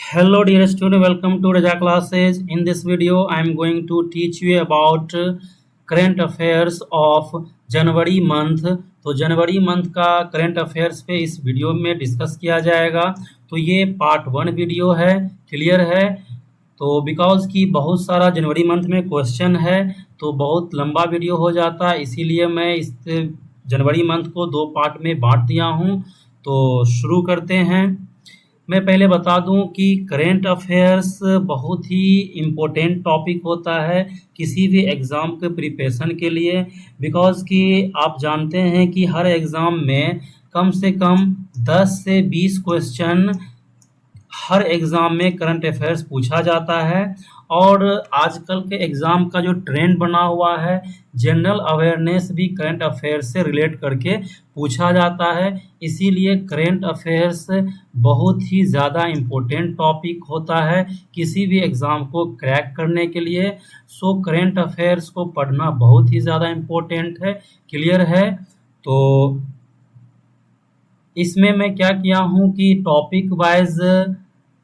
Hello dear student, welcome to Raja classes. In this video I am going to teach you about current affairs of January month. तो जनवरी month का current affairs पे इस video में discuss किया जाएगा। तो ये पार्ट 1 वीडियो है, क्लियर है। तो बिकॉज कि बहुत सारा जनवरी मंथ में क्वेश्चन है तो बहुत लंबा वीडियो हो जाता है, इसीलिए मैं इस जनवरी मंथ को 2 पार्ट में बांट दिया हूँ। तो शुरू करते हैं। मैं पहले बता दूं कि करेंट अफेयर्स बहुत ही इम्पोर्टेंट टॉपिक होता है किसी भी एग्ज़ाम के प्रिपरेशन के लिए। बिकॉज़ कि आप जानते हैं कि हर एग्ज़ाम में कम से कम 10 से 20 क्वेश्चन हर एग्ज़ाम में करंट अफेयर्स पूछा जाता है। और आजकल के एग्ज़ाम का जो ट्रेंड बना हुआ है, जनरल अवेयरनेस भी करंट अफेयर्स से रिलेट करके पूछा जाता है। इसीलिए करंट अफेयर्स बहुत ही ज़्यादा इम्पोर्टेंट टॉपिक होता है किसी भी एग्ज़ाम को क्रैक करने के लिए। सो करंट अफेयर्स को पढ़ना बहुत ही ज़्यादा इम्पोर्टेंट है, क्लियर है। तो इसमें मैं क्या किया हूँ कि टॉपिक वाइज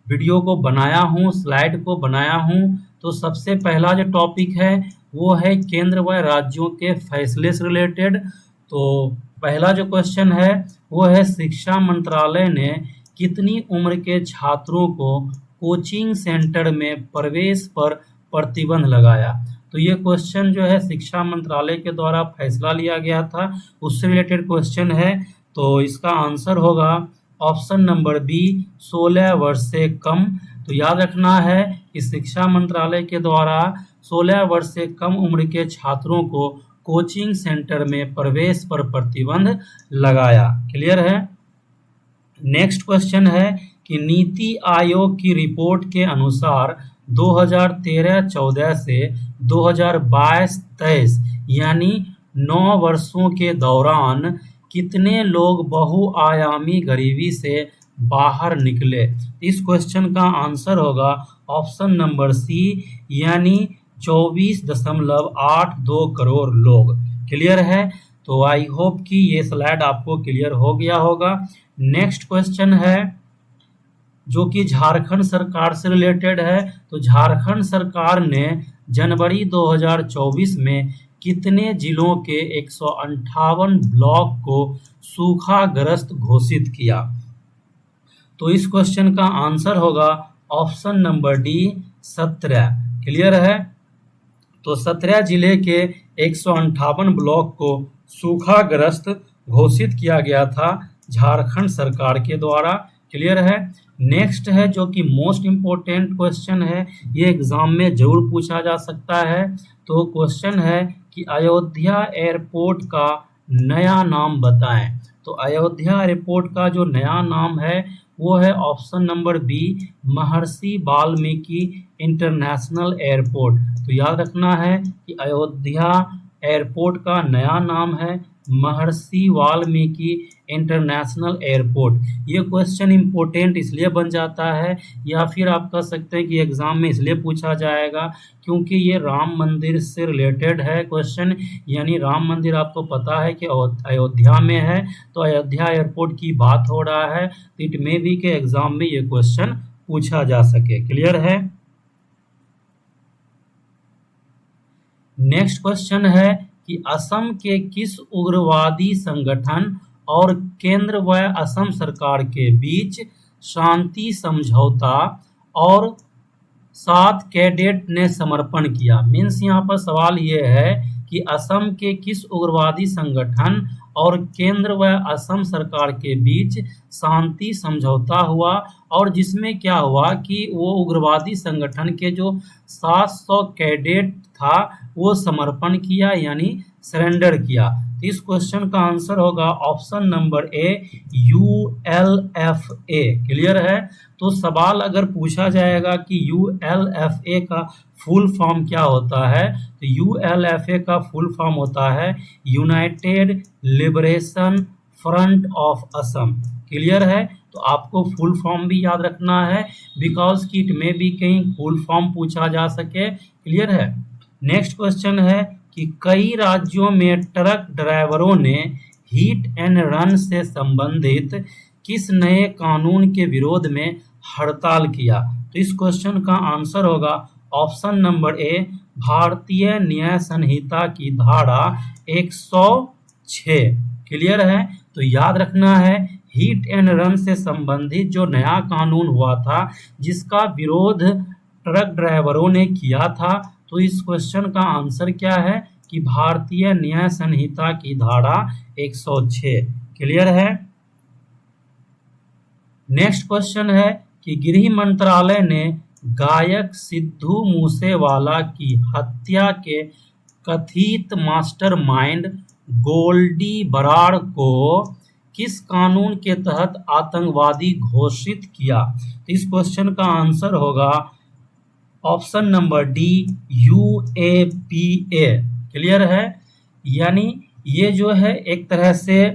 वीडियो को बनाया हूँ, स्लाइड को बनाया हूँ। तो सबसे पहला जो टॉपिक है वो है केंद्र व राज्यों के फैसले से रिलेटेड। तो पहला जो क्वेश्चन है वो है शिक्षा मंत्रालय ने कितनी उम्र के छात्रों को कोचिंग सेंटर में प्रवेश पर प्रतिबंध लगाया। तो ये क्वेश्चन जो है शिक्षा मंत्रालय के द्वारा फैसला लिया गया था, उससे रिलेटेड क्वेश्चन है। तो इसका आंसर होगा ऑप्शन नंबर बी, 16 वर्ष से कम। तो याद रखना है कि शिक्षा मंत्रालय के द्वारा 16 वर्ष से कम उम्र के छात्रों को कोचिंग सेंटर में प्रवेश पर प्रतिबंध लगाया, क्लियर है। नेक्स्ट क्वेश्चन है कि नीति आयोग की रिपोर्ट के अनुसार 2013-14 से 2022-23 यानी 9 वर्षों के दौरान कितने लोग बहुआयामी गरीबी से बाहर निकले। इस क्वेश्चन का आंसर होगा ऑप्शन नंबर सी, यानी 24.82 करोड़ लोग, क्लियर है। तो आई होप कि ये स्लाइड आपको क्लियर हो गया होगा। नेक्स्ट क्वेश्चन है जो कि झारखंड सरकार से रिलेटेड है। तो झारखंड सरकार ने जनवरी 2024 में कितने जिलों के 158 ब्लॉक को सूखाग्रस्त घोषित किया। तो इस क्वेश्चन का आंसर होगा ऑप्शन नंबर डी, 17, क्लियर है। तो 17 जिले के 158 ब्लॉक को सूखाग्रस्त घोषित किया गया था झारखंड सरकार के द्वारा, क्लियर है। नेक्स्ट है जो कि मोस्ट इम्पोर्टेंट क्वेश्चन है, ये एग्जाम में जरूर पूछा जा सकता है। तो क्वेश्चन है कि अयोध्या एयरपोर्ट का नया नाम बताएं। तो अयोध्या एयरपोर्ट का जो नया नाम है वो है ऑप्शन नंबर बी, महर्षि वाल्मीकि इंटरनेशनल एयरपोर्ट। तो याद रखना है कि अयोध्या एयरपोर्ट का नया नाम है महर्षि वाल्मीकि इंटरनेशनल एयरपोर्ट। ये क्वेश्चन इम्पोर्टेंट इसलिए बन जाता है, या फिर आप कह सकते हैं कि एग्जाम में इसलिए पूछा जाएगा क्योंकि ये राम मंदिर से रिलेटेड है क्वेश्चन। यानी राम मंदिर आपको पता है कि अयोध्या में है, तो अयोध्या एयरपोर्ट की बात हो रहा है। तो इट मे बी के एग्जाम में ये क्वेश्चन पूछा जा सके, क्लियर है। नेक्स्ट क्वेश्चन है कि असम के किस उग्रवादी संगठन और केंद्र व असम सरकार के बीच शांति समझौता और 7 कैडेट ने समर्पण किया। मीन्स यहाँ पर सवाल ये है कि असम के किस उग्रवादी संगठन और केंद्र व असम सरकार के बीच शांति समझौता हुआ, और जिसमें क्या हुआ कि वो उग्रवादी संगठन के जो 700 कैडेट था वो समर्पण किया, यानी सरेंडर किया। इस क्वेश्चन का आंसर होगा option number A, ULFA, clear है। तो सवाल अगर पूछा जाएगा कि ULFA का फुल फॉर्म क्या होता है, तो ULFA का फुल फॉर्म होता है United liberation front of Assam, clear है। तो आपको फुल फॉर्म भी याद रखना है बिकॉज कि इट में भी कहीं फुल फॉर्म पूछा जा सके, क्लियर है। नेक्स्ट क्वेश्चन है कि कई राज्यों में ट्रक ड्राइवरों ने हिट एंड रन से संबंधित किस नए कानून के विरोध में हड़ताल किया? तो इस क्वेश्चन का आंसर होगा ऑप्शन नंबर ए, भारतीय न्याय संहिता की धारा 106। क्लियर है? तो याद रखना है, हिट एंड रन से संबंधित जो नया कानून हुआ था, जिसका विरोध ट्रक ड्राइवरों ने किया था, तो इस क्वेश्चन का आंसर क्या है कि भारतीय न्याय संहिता की धारा 106। क्लियर है? नेक्स्ट क्वेश्चन है कि गृह मंत्रालय ने गायक सिद्धू मूसेवाला की हत्या के कथित मास्टरमाइंड गोल्डी बराड़ को किस कानून के तहत आतंकवादी घोषित किया? तो इस क्वेश्चन का आंसर होगा option number D, UAPA। Clear है? यानी ये जो है एक तरह से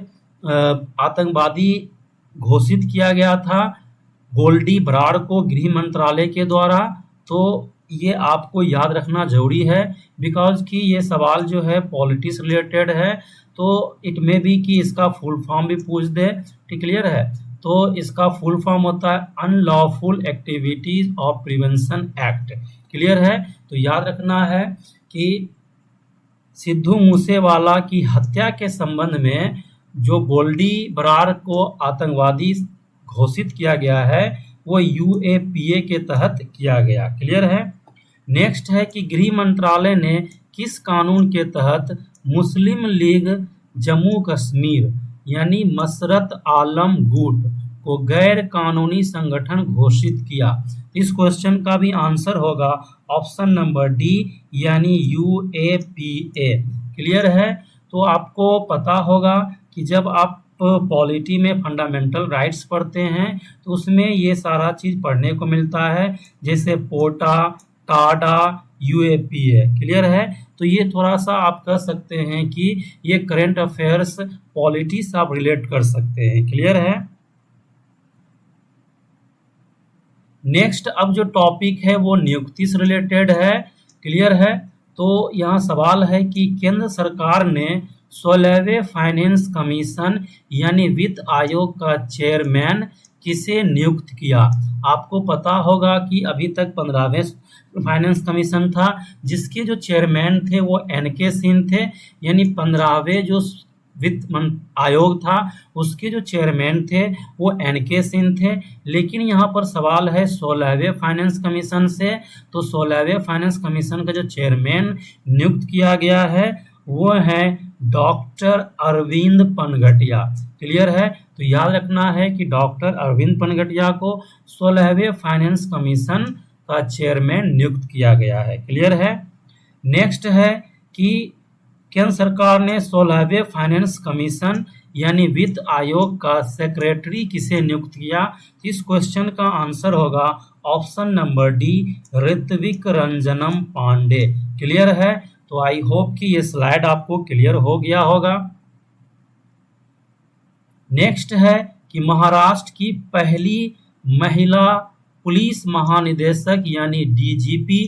आतंकवादी घोषित किया गया था गोल्डी बराड़ को गृह मंत्रालय के द्वारा। तो ये आपको याद रखना जरूरी है, बिकॉज कि ये सवाल जो है पॉलिटिक्स रिलेटेड है, तो इट मे बी कि इसका फुल फॉर्म भी पूछ दे। ठीक, क्लियर है? तो इसका फुल फॉर्म होता है unlawful activities of prevention act. Clear है? तो याद रखना है कि सिद्धू मूसेवाला की हत्या के संबंध में जो गोल्डी बराड़ को आतंकवादी घोषित किया गया है, वो UAPA के तहत किया गया। क्लियर है? नेक्स्ट है कि गृह मंत्रालय ने किस कानून के तहत मुस्लिम लीग जम्मू कश्मीर यानी मसरत आलम गुट को गैर कानूनी संगठन घोषित किया? इस क्वेश्चन का भी आंसर होगा ऑप्शन नंबर डी, यानी UAPA। क्लियर है? तो आपको पता होगा कि जब आप पॉलिटी में फंडामेंटल राइट्स पढ़ते हैं तो उसमें ये सारा चीज़ पढ़ने को मिलता है, जैसे पोटा, टाडा, UAPA। क्लियर है? तो ये थोड़ा सा आप कह सकते हैं कि ये करंट अफेयर्स पॉलिटी से आप रिलेट कर सकते हैं। क्लियर है? नेक्स्ट अब जो टॉपिक है वो नियुक्ति से रिलेटेड है। क्लियर है? तो यहाँ सवाल है कि केंद्र सरकार ने 16वें फाइनेंस कमीशन यानी वित्त आयोग का चेयरमैन किसे नियुक्त किया? आपको पता होगा कि अभी तक 15वें फाइनेंस कमीशन था, जिसके जो चेयरमैन थे वो NK सिंह थे, यानी 15वें जो वित्त आयोग था उसके जो चेयरमैन थे वो NK सिंह थे। लेकिन यहाँ पर सवाल है 16वें फाइनेंस कमीशन से, तो 16वें फाइनेंस कमीशन का जो चेयरमैन नियुक्त किया गया है वो है डॉक्टर अरविंद पनघटिया। क्लियर है? तो याद रखना है कि डॉक्टर अरविंद पनघटिया को 16वें फाइनेंस कमीशन का चेयरमैन नियुक्त किया गया है। क्लियर है? नेक्स्ट है कि केंद्र सरकार ने 16वें फाइनेंस कमीशन यानी वित्त आयोग का सेक्रेटरी किसे नियुक्त किया? इस क्वेश्चन का आंसर होगा option number D, Ritwik Ranjanam Pandey. Clear है? तो आई होप कि ये स्लाइड आपको क्लियर हो गया होगा। नेक्स्ट है कि महाराष्ट्र की पहली महिला पुलिस महानिदेशक यानी DGP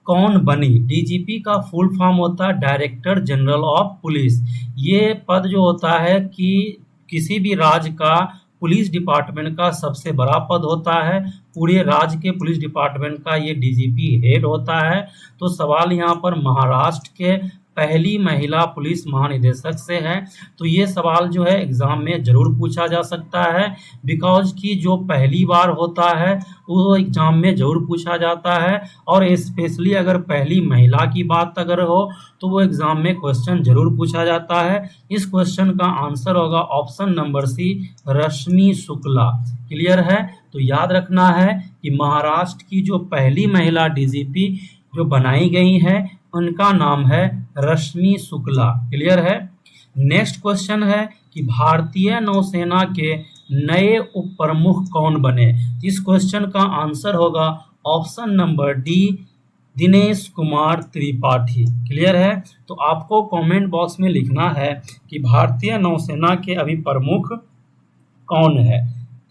कौन बनी? DGP का फुल फॉर्म होता है डायरेक्टर जनरल ऑफ पुलिस। ये पद जो होता है कि किसी भी राज्य का पुलिस डिपार्टमेंट का सबसे बड़ा पद होता है, पूरे राज्य के पुलिस डिपार्टमेंट का ये DGP हेड होता है। तो सवाल यहाँ पर महाराष्ट्र के पहली महिला पुलिस महानिदेशक से है, तो ये सवाल जो है एग्जाम में जरूर पूछा जा सकता है, बिकॉज कि जो पहली बार होता है वो एग्जाम में जरूर पूछा जाता है, और स्पेशली अगर पहली महिला की बात अगर हो तो वो एग्जाम में क्वेश्चन जरूर पूछा जाता है। इस क्वेश्चन का आंसर होगा ऑप्शन नंबर सी, रश्मि शुक्ला। क्लियर है? तो याद रखना है कि महाराष्ट्र की जो पहली महिला DGP जो बनाई गई है उनका नाम है रश्मि शुक्ला। क्लियर है? नेक्स्ट क्वेश्चन है कि भारतीय नौसेना के नए उप प्रमुख कौन बने? इस क्वेश्चन का आंसर होगा option number D, Dinesh Kumar Tripathi. Clear है? तो आपको कमेंट बॉक्स में लिखना है कि भारतीय नौसेना के अभी प्रमुख कौन है।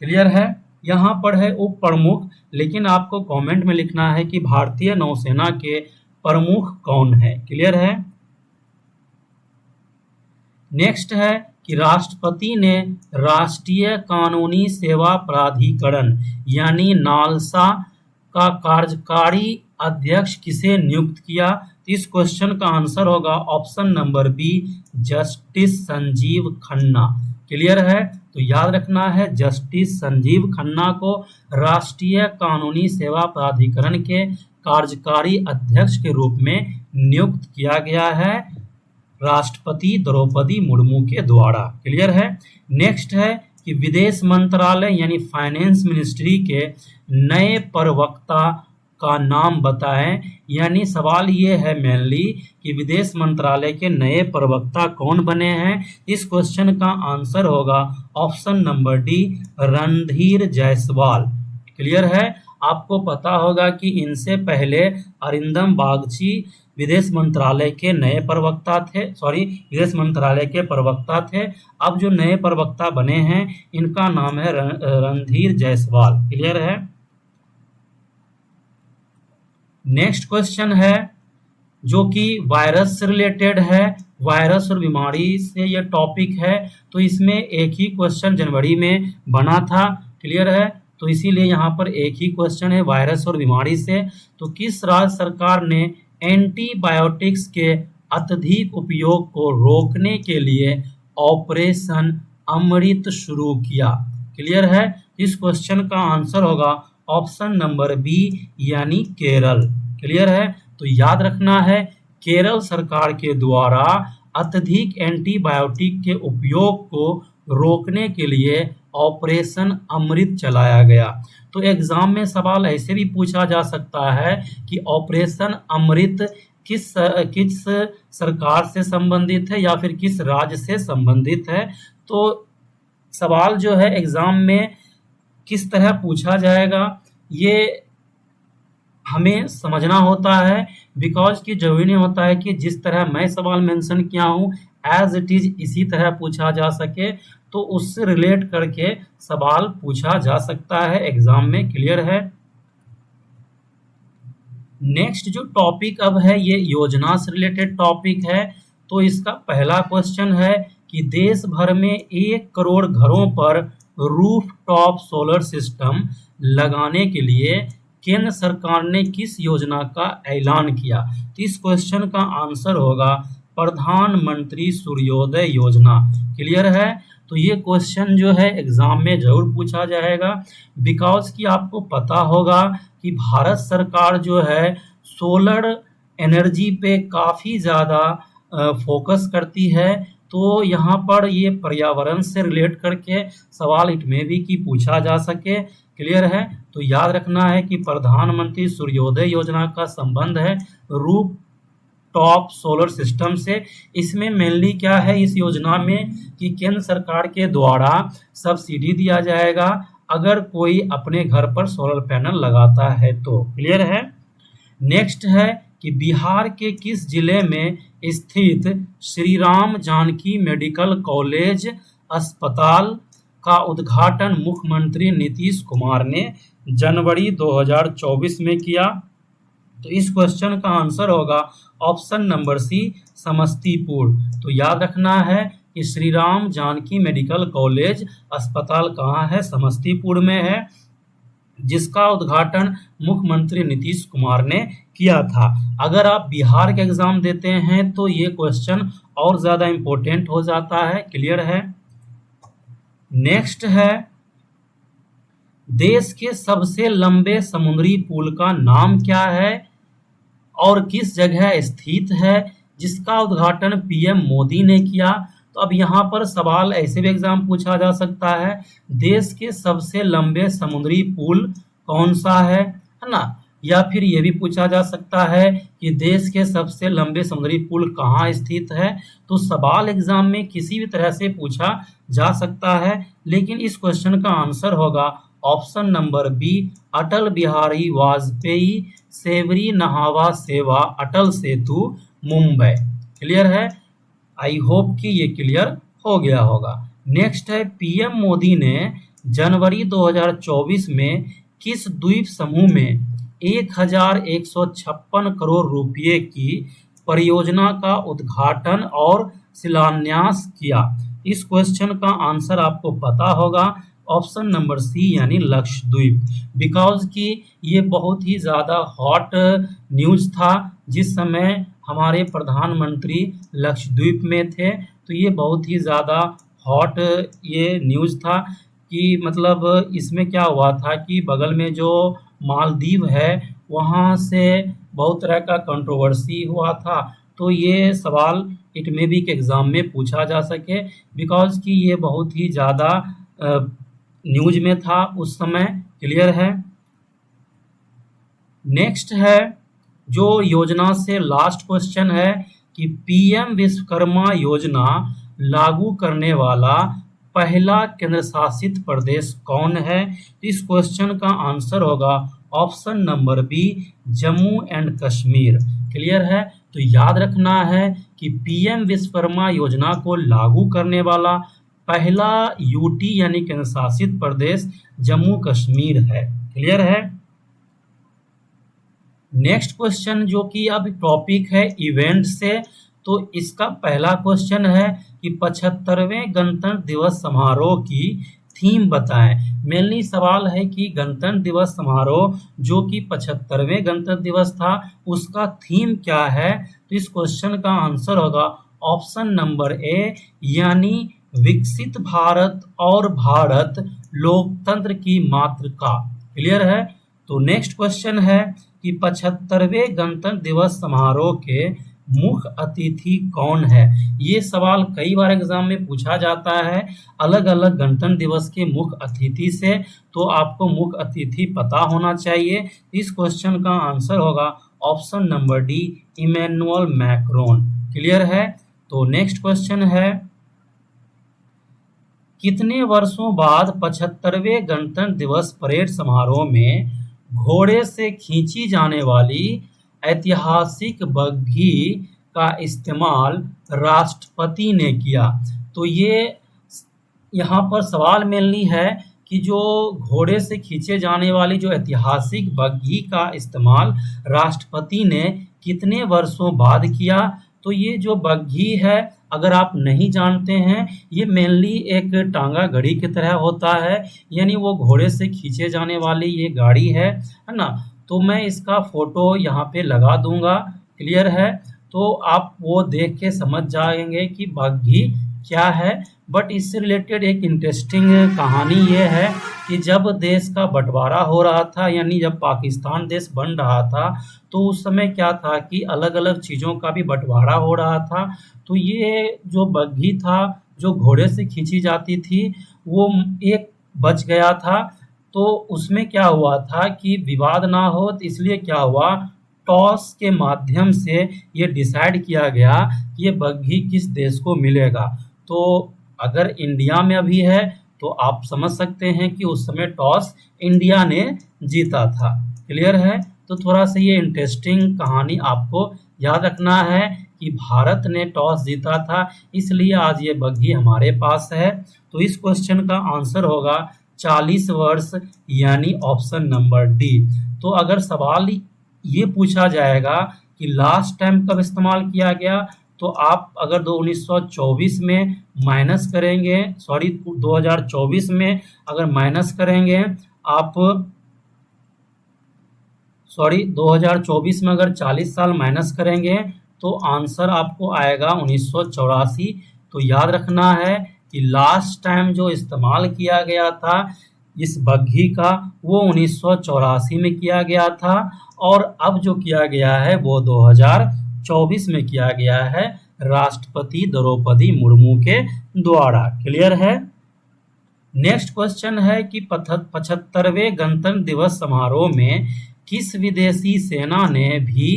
क्लियर है? यहाँ पर है उप प्रमुख, लेकिन आपको कमेंट में लिखना है कि भारतीय नौसेना के प्रमुख कौन है। क्लियर है? नेक्स्ट है कि राष्ट्रपति ने राष्ट्रीय कानूनी सेवा प्राधिकरण यानी नालसा का कार्यकारी अध्यक्ष किसे नियुक्त किया? तो इस क्वेश्चन का आंसर होगा option number B, justice Sanjiv Khanna. Clear है? तो याद रखना है, जस्टिस संजीव खन्ना को राष्ट्रीय कानूनी सेवा प्राधिकरण के कार्यकारी अध्यक्ष के रूप में नियुक्त किया गया है राष्ट्रपति द्रौपदी मुर्मू के द्वारा। क्लियर है? नेक्स्ट है कि विदेश मंत्रालय यानी फाइनेंस मिनिस्ट्री के नए प्रवक्ता का नाम बताएं। यानी सवाल ये है मेनली कि विदेश मंत्रालय के नए प्रवक्ता कौन बने हैं? इस क्वेश्चन का आंसर होगा option number D, Randhir Jaiswal. Clear है? आपको पता होगा कि इनसे पहले अरिंदम बागची विदेश मंत्रालय के नए प्रवक्ता थे, विदेश मंत्रालय के प्रवक्ता थे। अब जो नए प्रवक्ता बने हैं इनका नाम है रणधीर जायसवाल। क्लियर है? नेक्स्ट क्वेश्चन है जो कि वायरस से रिलेटेड है, वायरस और बीमारी से यह टॉपिक है। तो इसमें एक ही क्वेश्चन जनवरी में बना था। क्लियर है? तो इसीलिए यहाँ पर एक ही क्वेश्चन है वायरस और बीमारी से। तो किस राज्य सरकार ने एंटीबायोटिक्स के अत्यधिक उपयोग को रोकने के लिए ऑपरेशन अमृत शुरू किया? क्लियर है? इस क्वेश्चन का आंसर होगा ऑप्शन नंबर बी यानी केरल। क्लियर है? तो याद रखना है, केरल सरकार के द्वारा अत्यधिक एंटीबायोटिक के उपयोग को रोकने के लिए ऑपरेशन अमृत चलाया गया। तो एग्जाम में सवाल ऐसे भी पूछा जा सकता है कि ऑपरेशन अमृत किस सरकार से संबंधित है या फिर किस राज्य से संबंधित है। तो सवाल जो है एग्जाम में किस तरह पूछा जाएगा ये हमें समझना होता है, बिकॉज कि जरूरी नहीं होता है कि जिस तरह मैं सवाल मेंशन किया हूँ एज इट इज इसी तरह पूछा जा सके। तो उससे रिलेट करके सवाल पूछा जा सकता है एग्जाम में। क्लियर है? नेक्स्ट जो टॉपिक अब है ये योजना से रिलेटेड टॉपिक है। तो इसका पहला क्वेश्चन है कि देश भर में 1 करोड़ घरों पर रूफ टॉप सोलर सिस्टम लगाने के लिए केंद्र सरकार ने किस योजना का ऐलान किया? तो इस क्वेश्चन का आंसर होगा प्रधानमंत्री सूर्योदय योजना। क्लियर है? तो ये क्वेश्चन जो है एग्जाम में जरूर पूछा जाएगा, बिकॉज कि आपको पता होगा कि भारत सरकार जो है सोलर एनर्जी पे काफ़ी ज़्यादा फोकस करती है। तो यहाँ पर ये पर्यावरण से रिलेट करके सवाल इसमें भी कि पूछा जा सके। क्लियर है? तो याद रखना है कि प्रधानमंत्री सूर्योदय योजना का संबंध है रूफ टॉप सोलर सिस्टम से। इसमें मेनली क्या है इस योजना में कि केंद्र सरकार के द्वारा सब्सिडी दिया जाएगा अगर कोई अपने घर पर सोलर पैनल लगाता है तो। क्लियर है? नेक्स्ट है कि बिहार के किस जिले में स्थित श्री राम जानकी मेडिकल कॉलेज अस्पताल का उद्घाटन मुख्यमंत्री नीतीश कुमार ने जनवरी 2024 में किया? तो इस क्वेश्चन का आंसर होगा ऑप्शन नंबर सी, समस्तीपुर। तो याद रखना है कि श्री राम जानकी मेडिकल कॉलेज अस्पताल कहाँ है? समस्तीपुर में है, जिसका उद्घाटन मुख्यमंत्री नीतीश कुमार ने किया था। अगर आप बिहार के एग्जाम देते हैं तो ये क्वेश्चन और ज़्यादा इम्पोर्टेंट हो जाता है। क्लियर है? नेक्स्ट है देश के सबसे लंबे समुद्री पुल का नाम क्या है और किस जगह स्थित है, जिसका उद्घाटन पीएम मोदी ने किया? तो अब यहाँ पर सवाल ऐसे भी एग्जाम पूछा जा सकता है, देश के सबसे लंबे समुद्री पुल कौन सा है ना? या फिर ये भी पूछा जा सकता है कि देश के सबसे लंबे समुद्री पुल कहाँ स्थित है। तो सवाल एग्जाम में किसी भी तरह से पूछा जा सकता है, लेकिन इस क्वेश्चन का आंसर होगा option number B, Atal Bihari Vajpayee Sewri नहावा सेवा अटल सेतु मुंबई। क्लियर है? आई होप कि ये क्लियर हो गया होगा। नेक्स्ट है पीएम मोदी ने जनवरी 2024 में किस द्वीप समूह में 1156 करोड़ रुपए की परियोजना का उद्घाटन और शिलान्यास किया? इस क्वेश्चन का आंसर आपको पता होगा ऑप्शन नंबर सी यानी लक्षद्वीप, बिकॉज कि ये बहुत ही ज़्यादा हॉट न्यूज़ था जिस समय हमारे प्रधानमंत्री लक्षद्वीप में थे। तो ये बहुत ही ज़्यादा हॉट ये न्यूज़ था कि मतलब इसमें क्या हुआ था कि बगल में जो मालदीव है वहाँ से बहुत तरह का कंट्रोवर्सी हुआ था। तो ये सवाल इट मे बी के एग्ज़ाम में पूछा जा सके, बिकॉज कि ये बहुत ही ज़्यादा न्यूज में था उस समय। क्लियर है। नेक्स्ट है जो योजना से लास्ट क्वेश्चन है कि पीएम विश्वकर्मा योजना लागू करने वाला पहला केंद्र शासित प्रदेश कौन है। इस क्वेश्चन का आंसर होगा option number B Jammu and Kashmir. Clear है। तो याद रखना है कि पीएम विश्वकर्मा योजना को लागू करने वाला पहला यूटी यानी केंद्र शासित प्रदेश जम्मू कश्मीर है। क्लियर है। नेक्स्ट क्वेश्चन जो कि अब टॉपिक है इवेंट से, तो इसका पहला क्वेश्चन है कि 75वें गणतंत्र दिवस समारोह की थीम बताएं। मेनली सवाल है कि गणतंत्र दिवस समारोह जो कि 75वें गणतंत्र दिवस था उसका थीम क्या है। तो इस क्वेश्चन का आंसर होगा ऑप्शन नंबर ए यानी विकसित भारत और भारत लोकतंत्र की मातृका। क्लियर है। तो नेक्स्ट क्वेश्चन है कि 75वें गणतंत्र दिवस समारोह के मुख्य अतिथि कौन है। ये सवाल कई बार एग्जाम में पूछा जाता है अलग अलग गणतंत्र दिवस के मुख्य अतिथि से, तो आपको मुख्य अतिथि पता होना चाहिए। इस क्वेश्चन का आंसर होगा option number D Emmanuel Macron. Clear है। तो नेक्स्ट क्वेश्चन है कितने वर्षों बाद 75वें गणतंत्र दिवस परेड समारोह में घोड़े से खींची जाने वाली ऐतिहासिक बग्घी का इस्तेमाल राष्ट्रपति ने किया। तो ये यहाँ पर सवाल मेनली है कि जो घोड़े से खींचे जाने वाली जो ऐतिहासिक बग्घी का इस्तेमाल राष्ट्रपति ने कितने वर्षों बाद किया। तो ये जो बग्घी है अगर आप नहीं जानते हैं ये मेनली एक टांगा गाड़ी की तरह होता है, यानी वो घोड़े से खींचे जाने वाली ये गाड़ी है ना। तो मैं इसका फोटो यहाँ पे लगा दूंगा। क्लियर है। तो आप वो देख के समझ जाएंगे कि बग्घी क्या है। बट इससे रिलेटेड एक इंटरेस्टिंग कहानी ये है कि जब देश का बंटवारा हो रहा था यानी जब पाकिस्तान देश बन रहा था तो उस समय क्या था कि अलग अलग चीज़ों का भी बंटवारा हो रहा था। तो ये जो बग्घी था जो घोड़े से खींची जाती थी वो एक बच गया था। तो उसमें क्या हुआ था कि विवाद ना हो तो इसलिए क्या हुआ टॉस के माध्यम से ये डिसाइड किया गया कि ये बग्घी किस देश को मिलेगा। तो अगर इंडिया में अभी है तो आप समझ सकते हैं कि उस समय टॉस इंडिया ने जीता था। क्लियर है। तो थोड़ा सा ये इंटरेस्टिंग कहानी आपको याद रखना है कि भारत ने टॉस जीता था इसलिए आज ये बग्घी हमारे पास है। तो इस क्वेश्चन का आंसर होगा 40 वर्ष यानी ऑप्शन नंबर डी। तो अगर सवाल ये पूछा जाएगा कि लास्ट टाइम कब इस्तेमाल किया गया तो आप अगर 1924 में माइनस करेंगे 2024 में अगर माइनस करेंगे आप 2024 में अगर 40 साल माइनस करेंगे तो आंसर आपको आएगा 1984। तो याद रखना है कि लास्ट टाइम जो इस्तेमाल किया गया था इस बग्घी का वो 1984 में किया गया था और अब जो किया गया है वो 2024 में किया गया है राष्ट्रपति द्रौपदी मुर्मू के द्वारा। क्लियर है। नेक्स्ट क्वेश्चन है कि 75वें गणतंत्र दिवस समारोह में किस विदेशी सेना ने भी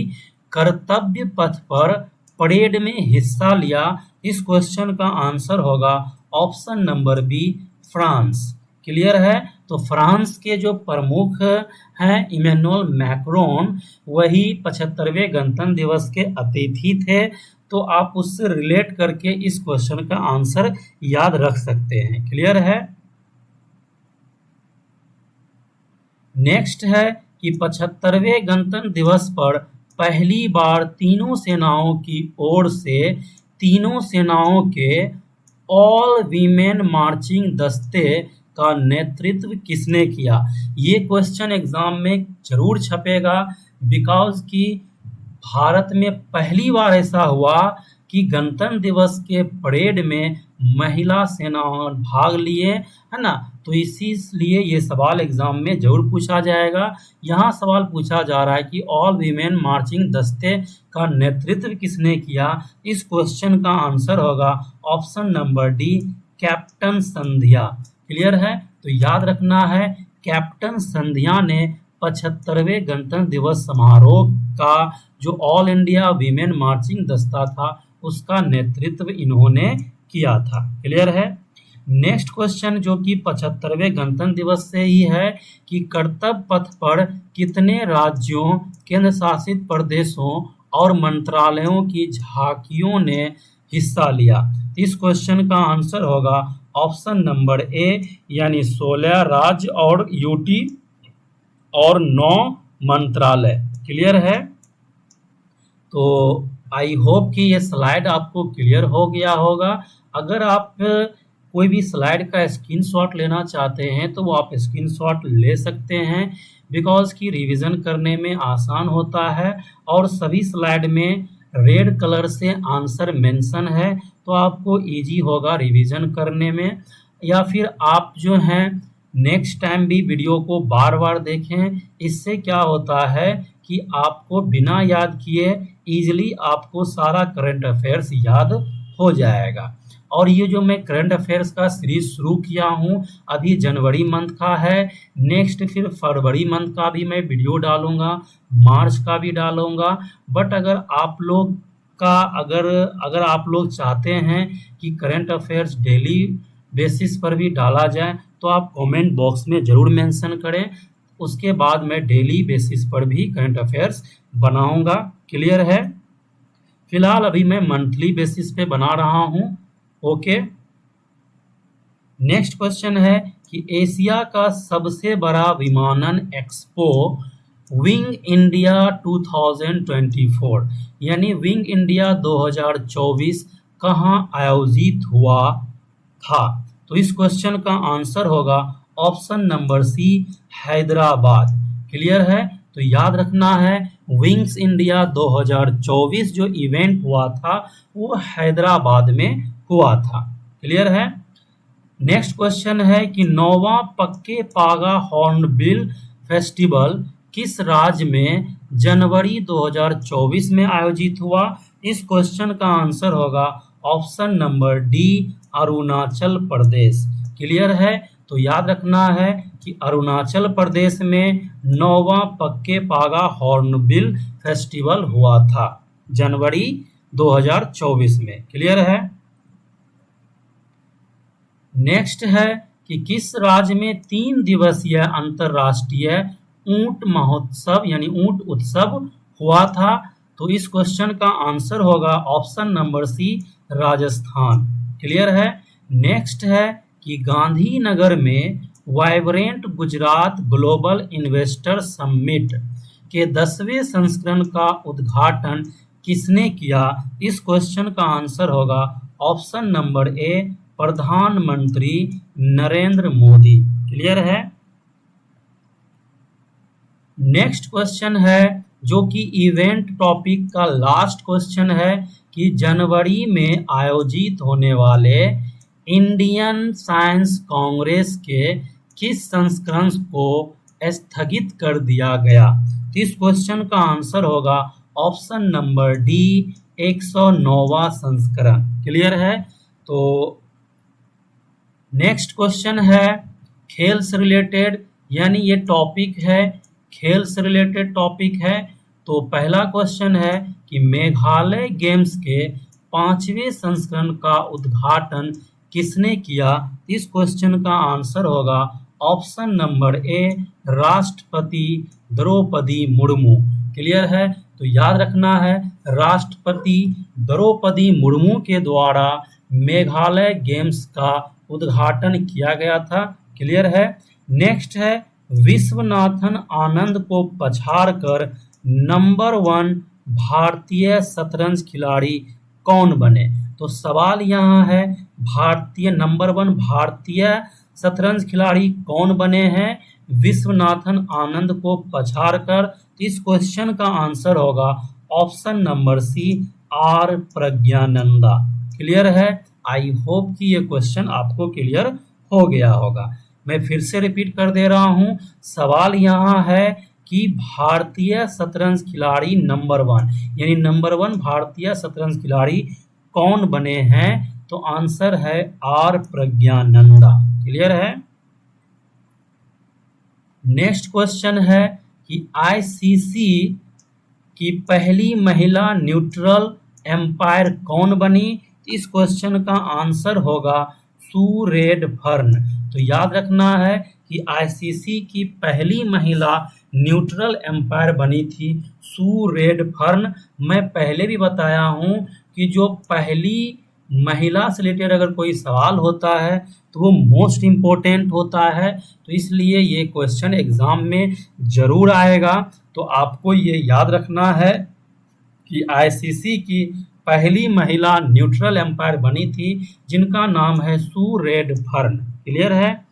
कर्तव्य पथ पर परेड में हिस्सा लिया। इस क्वेश्चन का आंसर होगा option number B France. Clear है। तो फ्रांस के जो प्रमुख हैं इमैनुअल मैक्रोन वही 75वें गणतंत्र दिवस के अतिथि थे। तो आप उससे रिलेट करके इस क्वेश्चन का आंसर याद रख सकते हैं। क्लियर है। नेक्स्ट है कि 75वें गणतंत्र दिवस पर पहली बार तीनों सेनाओं की ओर से तीनों सेनाओं के ऑल वीमेन मार्चिंग दस्ते का नेतृत्व किसने किया? ये क्वेश्चन एग्जाम में जरूर छपेगा, बिकॉज कि भारत में पहली बार ऐसा हुआ कि गणतंत्र दिवस के परेड में महिला सेनाओं भाग लिए, है ना। तो इसीलिए ये सवाल एग्जाम में जरूर पूछा जाएगा। यहाँ सवाल पूछा जा रहा है कि ऑल वीमेन मार्चिंग दस्ते का नेतृत्व किसने किया? इस क्वेश्चन का आंसर होगा ऑप्शन नंबर डी, कैप्टन संध्या। क्लियर है? तो याद रखना है, कैप्टन संध्या ने 75वें गणतंत्र दिवस समारोह का जो ऑल इंडिया वीमेन मार्चिंग दस्ता था उसका नेतृत्व इन्होंने किया था। क्लियर है? नेक्स्ट क्वेश्चन जो कि 75वें गणतंत्र दिवस से ही है कि कर्तव्य पथ पर कितने राज्यों, केंद्र शासित प्रदेशों और मंत्रालयों की झांकियों ने हिस्सा लिया? इस क्वेश्चन का आंसर होगा ऑप्शन नंबर ए, यानी 16 राज्य और यूटी और 9 मंत्रालय। क्लियर है? तो आई होप कि ये स्लाइड आपको क्लियर हो गया होगा। अगर आप कोई भी स्लाइड का स्क्रीनशॉट लेना चाहते हैं तो वो आप स्क्रीनशॉट ले सकते हैं, बिकॉज कि रिवीजन करने में आसान होता है और सभी स्लाइड में रेड कलर से आंसर मेंशन है, तो आपको इजी होगा रिवीजन करने में। या फिर आप जो हैं नेक्स्ट टाइम भी वीडियो को बार बार देखें। इससे क्या होता है कि आपको बिना याद किए इजीली आपको सारा करंट अफेयर्स याद हो जाएगा। और ये जो मैं करंट अफेयर्स का सीरीज शुरू किया हूँ अभी जनवरी मंथ का है, नेक्स्ट फिर फरवरी मंथ का भी मैं वीडियो डालूंगा, मार्च का भी डालूंगा। बट अगर आप लोग का अगर आप लोग चाहते हैं कि करंट अफेयर्स डेली बेसिस पर भी डाला जाए तो आप कमेंट बॉक्स में ज़रूर मेंशन करें, उसके बाद मैं डेली बेसिस पर भी करंट अफेयर्स बनाऊंगा। क्लियर है? फिलहाल अभी मैं मंथली बेसिस पे बना रहा हूं। ओके। नेक्स्ट क्वेश्चन है कि एशिया का सबसे बड़ा विमानन एक्सपो विंग इंडिया 2024 यानी विंग इंडिया 2024 कहाँ आयोजित हुआ था? तो इस क्वेश्चन का आंसर होगा option number C, Hyderabad. Clear है? तो याद रखना है विंग्स इंडिया 2024 जो इवेंट हुआ था वो हैदराबाद में हुआ था। क्लियर है? नेक्स्ट क्वेश्चन है कि 9वां पक्के पागा हॉर्नबिल फेस्टिवल किस राज्य में जनवरी 2024 में आयोजित हुआ? इस क्वेश्चन का आंसर होगा option number D, Arunachal Pradesh. Clear है? तो याद रखना है कि अरुणाचल प्रदेश में 9वां पक्के पागा हॉर्नबिल फेस्टिवल हुआ था जनवरी 2024 में। क्लियर है? नेक्स्ट है कि किस राज्य में 3 दिवसीय अंतरराष्ट्रीय ऊंट महोत्सव यानी ऊंट उत्सव हुआ था? तो इस क्वेश्चन का आंसर होगा option number C, Rajasthan. Clear है? नेक्स्ट है कि गांधीनगर में vibrant Gujarat global investor summit के 10वें संस्करण का उद्घाटन किसने किया? इस क्वेश्चन का आंसर होगा ऑप्शन नंबर ए, प्रधानमंत्री नरेंद्र मोदी। क्लियर है? नेक्स्ट क्वेश्चन है जो कि इवेंट टॉपिक का लास्ट क्वेश्चन है कि जनवरी में आयोजित होने वाले इंडियन साइंस कांग्रेस के किस संस्करण को स्थगित कर दिया गया? तो इस क्वेश्चन का आंसर होगा ऑप्शन नंबर डी, 109वां संस्करण। क्लियर है? तो नेक्स्ट क्वेश्चन है खेल से रिलेटेड, यानी ये टॉपिक है खेल से रिलेटेड टॉपिक है। तो पहला क्वेश्चन है कि मेघालय गेम्स के 5वें संस्करण का उद्घाटन किसने किया? इस क्वेश्चन का आंसर होगा ऑप्शन नंबर ए, राष्ट्रपति द्रौपदी मुर्मू। क्लियर है? तो याद रखना है राष्ट्रपति द्रौपदी मुर्मू के द्वारा मेघालय गेम्स का उद्घाटन किया गया था। क्लियर है? नेक्स्ट है विश्वनाथन आनंद को पछाड़कर नंबर 1 भारतीय शतरंज खिलाड़ी कौन बने? तो सवाल यहाँ है भारतीय नंबर 1 भारतीय शतरंज खिलाड़ी कौन बने हैं विश्वनाथन आनंद को पछाड़कर? तो इस क्वेश्चन का आंसर होगा option number C R Praggnanandhaa. Clear है? आई होप कि ये क्वेश्चन आपको क्लियर हो गया होगा। मैं फिर से रिपीट कर दे रहा हूं, सवाल यहाँ है कि भारतीय शतरंज खिलाड़ी नंबर 1 यानी नंबर 1 भारतीय शतरंज खिलाड़ी कौन बने हैं? तो आंसर है आर प्रज्ञानंदा। क्लियर है? नेक्स्ट क्वेश्चन है कि आईसीसी की पहली महिला न्यूट्रल एम्पायर कौन बनी? इस क्वेश्चन का आंसर होगा सू रेडफर्न। तो याद रखना है कि आईसीसी की पहली महिला न्यूट्रल एम्पायर बनी थी सू रेडफर्न। मैं पहले भी बताया हूं कि जो पहली महिला से रिलेटेड अगर कोई सवाल होता है तो वो मोस्ट इम्पोर्टेंट होता है, तो इसलिए ये क्वेश्चन एग्जाम में जरूर आएगा। तो आपको ये याद रखना है कि आईसीसी की पहली महिला न्यूट्रल एम्पायर बनी थी जिनका नाम है सू रेडफर्न। क्लियर है?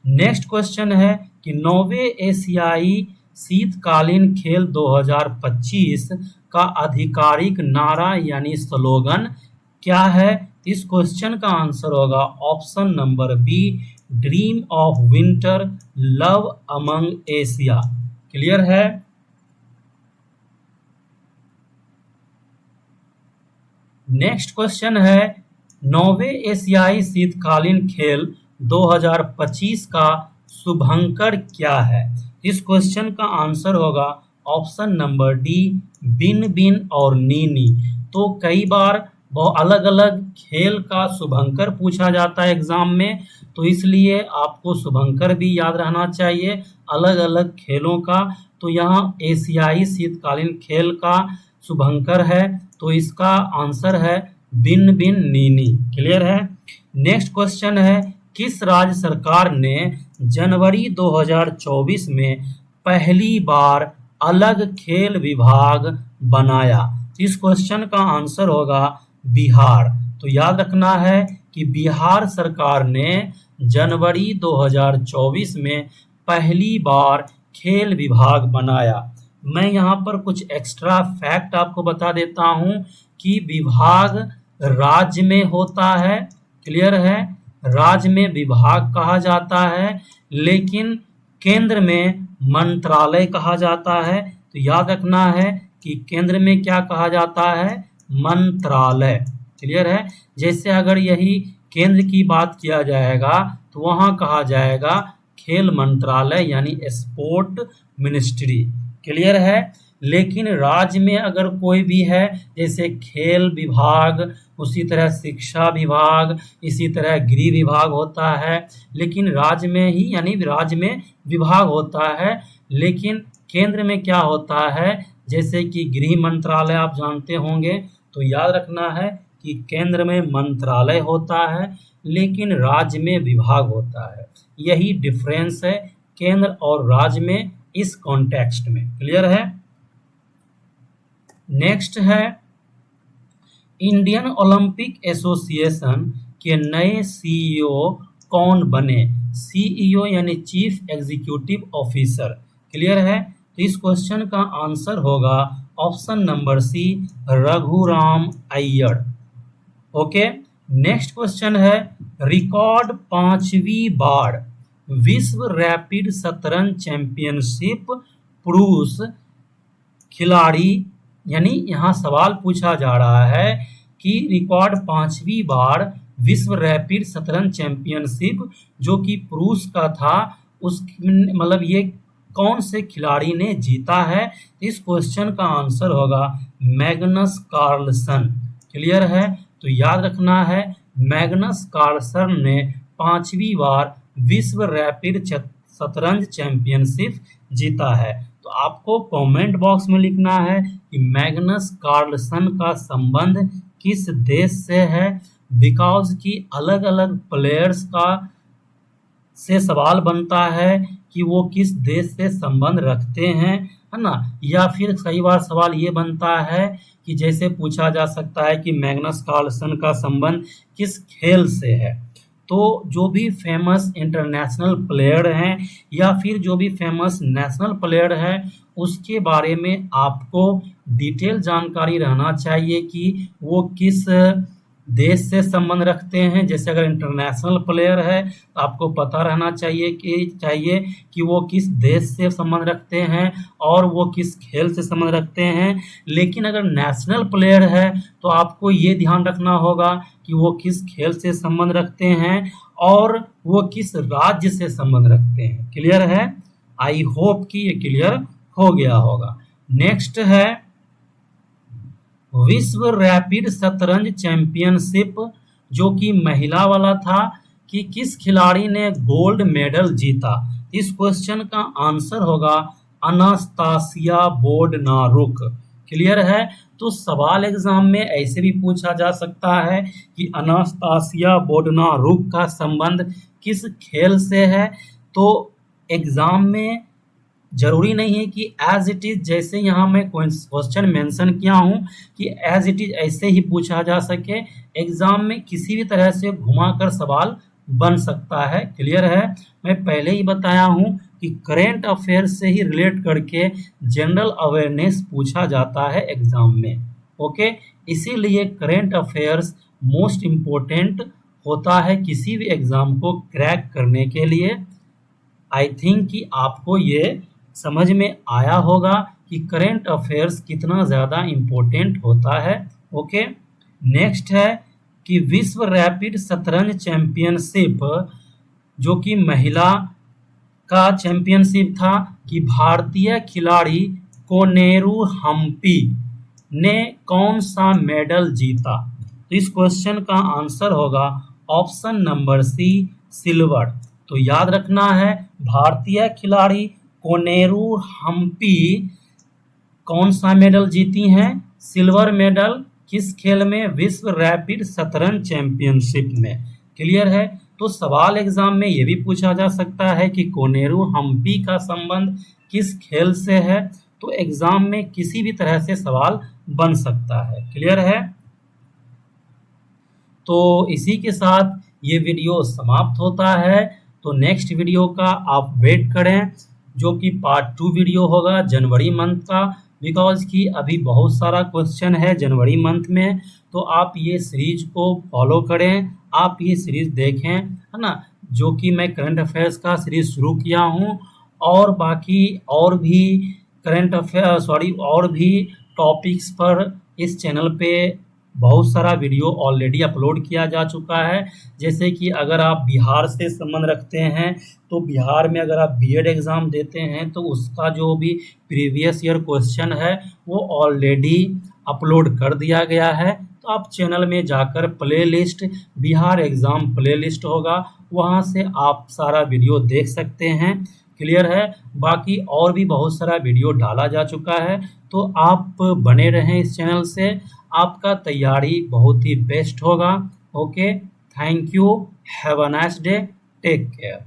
नेक्स्ट क्वेश्चन है कि 9वें एशियाई शीतकालीन खेल 2025 का आधिकारिक नारा यानी स्लोगन क्या है? इस क्वेश्चन का आंसर होगा option number B dream of winter love among Asia. Clear है? नेक्स्ट क्वेश्चन है 9वें एशियाई शीतकालीन खेल 2025 का शुभंकर क्या है? इस क्वेश्चन का आंसर होगा ऑप्शन नंबर डी बिन बिन और नीनी। तो कई बार बहुत अलग अलग खेल का शुभंकर पूछा जाता है एग्जाम में, तो इसलिए आपको शुभंकर भी याद रहना चाहिए अलग अलग खेलों का। तो यहाँ एशियाई शीतकालीन खेल का शुभंकर है, तो इसका आंसर है बिन बिन नीनी। क्लियर है? नेक्स्ट क्वेश्चन है किस राज्य सरकार ने जनवरी 2024 में पहली बार अलग खेल विभाग बनाया? इस क्वेश्चन का आंसर होगा बिहार। तो याद रखना है कि बिहार सरकार ने जनवरी 2024 में पहली बार खेल विभाग बनाया। मैं यहाँ पर कुछ एक्स्ट्रा फैक्ट आपको बता देता हूँ कि विभाग राज्य में होता है। क्लियर है? राज्य में विभाग कहा जाता है, लेकिन केंद्र में मंत्रालय कहा जाता है। तो याद रखना है कि केंद्र में क्या कहा जाता है? मंत्रालय। क्लियर है? जैसे अगर यही केंद्र की बात किया जाएगा तो वहाँ कहा जाएगा खेल मंत्रालय यानी स्पोर्ट मिनिस्ट्री। क्लियर है? लेकिन राज्य में अगर कोई भी है जैसे खेल विभाग, उसी तरह शिक्षा विभाग, इसी तरह गृह विभाग होता है, लेकिन राज्य में ही यानी राज्य में विभाग होता है, लेकिन केंद्र में क्या होता है जैसे कि गृह मंत्रालय आप जानते होंगे। तो याद रखना है कि केंद्र में मंत्रालय होता है लेकिन राज्य में विभाग होता है। यही डिफरेंस है केंद्र और राज्य में इस कॉन्टेक्स्ट में। क्लियर है? नेक्स्ट है इंडियन ओलंपिक एसोसिएशन के नए सीईओ कौन बने? सीईओ यानी चीफ एग्जीक्यूटिव ऑफिसर। क्लियर है? तो इस क्वेश्चन का आंसर होगा option number C Raghuram Iyer. Okay, next question है रिकॉर्ड 5वीं बार विश्व रैपिड शतरंज चैंपियनशिप पुरुष खिलाड़ी यानी यहाँ सवाल पूछा जा रहा है कि रिकॉर्ड 5वीं बार विश्व रैपिड शतरंज चैंपियनशिप जो कि पुरुष का था उस मतलब ये कौन से खिलाड़ी ने जीता है? इस क्वेश्चन का आंसर होगा मैग्नस कार्लसन। क्लियर है? तो याद रखना है मैग्नस कार्लसन ने 5वीं बार विश्व रैपिड शतरंज चैंपियनशिप जीता है। तो आपको कमेंट बॉक्स में लिखना है कि मैग्नस कार्लसन का संबंध किस देश से है, बिकॉज कि अलग अलग प्लेयर्स का से सवाल बनता है कि वो किस देश से संबंध रखते हैं, है ना। या फिर कई बार सवाल ये बनता है कि जैसे पूछा जा सकता है कि मैग्नस कार्लसन का संबंध किस खेल से है। तो जो भी फेमस इंटरनेशनल प्लेयर हैं या फिर जो भी फेमस नेशनल प्लेयर है उसके बारे में आपको डिटेल जानकारी रहना चाहिए कि वो किस देश से संबंध रखते हैं। जैसे अगर इंटरनेशनल प्लेयर है तो आपको पता रहना चाहिए कि वो किस देश से संबंध रखते हैं और वो किस खेल से संबंध रखते हैं। लेकिन अगर नेशनल प्लेयर है तो आपको ये ध्यान रखना होगा कि वो किस खेल से संबंध रखते हैं और वो किस राज्य से संबंध रखते हैं। क्लियर है? आई होप कि ये क्लियर हो गया होगा। नेक्स्ट है विश्व रैपिड शतरंज चैंपियनशिप, जो कि महिला वाला था, कि किस खिलाड़ी ने गोल्ड मेडल जीता। इस क्वेश्चन का आंसर होगा अनास्तासिया बोडनारुक। क्लियर है? तो सवाल एग्जाम में ऐसे भी पूछा जा सकता है कि अनास्तासिया बोडनारुक का संबंध किस खेल से है। तो एग्जाम में जरूरी नहीं है कि एज इट इज, जैसे यहाँ मैं क्वेश्चन मेंशन किया हूँ कि एज इट इज ऐसे ही पूछा जा सके। एग्जाम में किसी भी तरह से घुमाकर सवाल बन सकता है। क्लियर है? मैं पहले ही बताया हूँ कि करेंट अफेयर से ही रिलेट करके जनरल अवेयरनेस पूछा जाता है एग्जाम में। ओके, इसीलिए करेंट अफेयर्स मोस्ट इम्पोर्टेंट होता है किसी भी एग्जाम को क्रैक करने के लिए। आई थिंक कि आपको ये समझ में आया होगा कि करेंट अफेयर्स कितना ज़्यादा इम्पोर्टेंट होता है। ओके, नेक्स्ट है कि विश्व रैपिड शतरंज चैंपियनशिप, जो कि महिला का चैंपियनशिप था, कि भारतीय खिलाड़ी कोनेरू हम्पी ने कौन सा मेडल जीता। तो इस क्वेश्चन का आंसर होगा ऑप्शन नंबर सी, सिल्वर। तो याद रखना है, भारतीय खिलाड़ी कोनेरू हम्पी कौन सा मेडल जीती हैं? Silver medal. किस खेल में? विश्व रैपिड शतरंज चैंपियनशिप में। क्लियर है? तो सवाल एग्जाम में ये भी पूछा जा सकता है कि कोनेरू हम्पी का संबंध किस खेल से है। तो एग्जाम में किसी भी तरह से सवाल बन सकता है। क्लियर है? तो इसी के साथ ये वीडियो समाप्त होता है। तो नेक्स्ट वीडियो का आप वेट करें, जो कि पार्ट 2 वीडियो होगा जनवरी मंथ का, बिकॉज कि अभी बहुत सारा क्वेश्चन है जनवरी मंथ में। तो आप ये सीरीज को फॉलो करें, आप ये सीरीज देखें, है ना, जो कि मैं करंट अफेयर्स का सीरीज शुरू किया हूँ। और बाकी और भी और भी टॉपिक्स पर इस चैनल पे बहुत सारा वीडियो ऑलरेडी अपलोड किया जा चुका है। जैसे कि अगर आप बिहार से संबंध रखते हैं तो बिहार में अगर आप बीएड एग्ज़ाम देते हैं तो उसका जो भी प्रीवियस ईयर क्वेश्चन है वो ऑलरेडी अपलोड कर दिया गया है। तो आप चैनल में जाकर प्लेलिस्ट, बिहार एग्ज़ाम प्लेलिस्ट होगा, वहाँ से आप सारा वीडियो देख सकते हैं। क्लियर है? बाकी और भी बहुत सारा वीडियो डाला जा चुका है, तो आप बने रहें इस चैनल से, आपका तैयारी बहुत ही बेस्ट होगा। Okay, thank you, have a nice day, take care.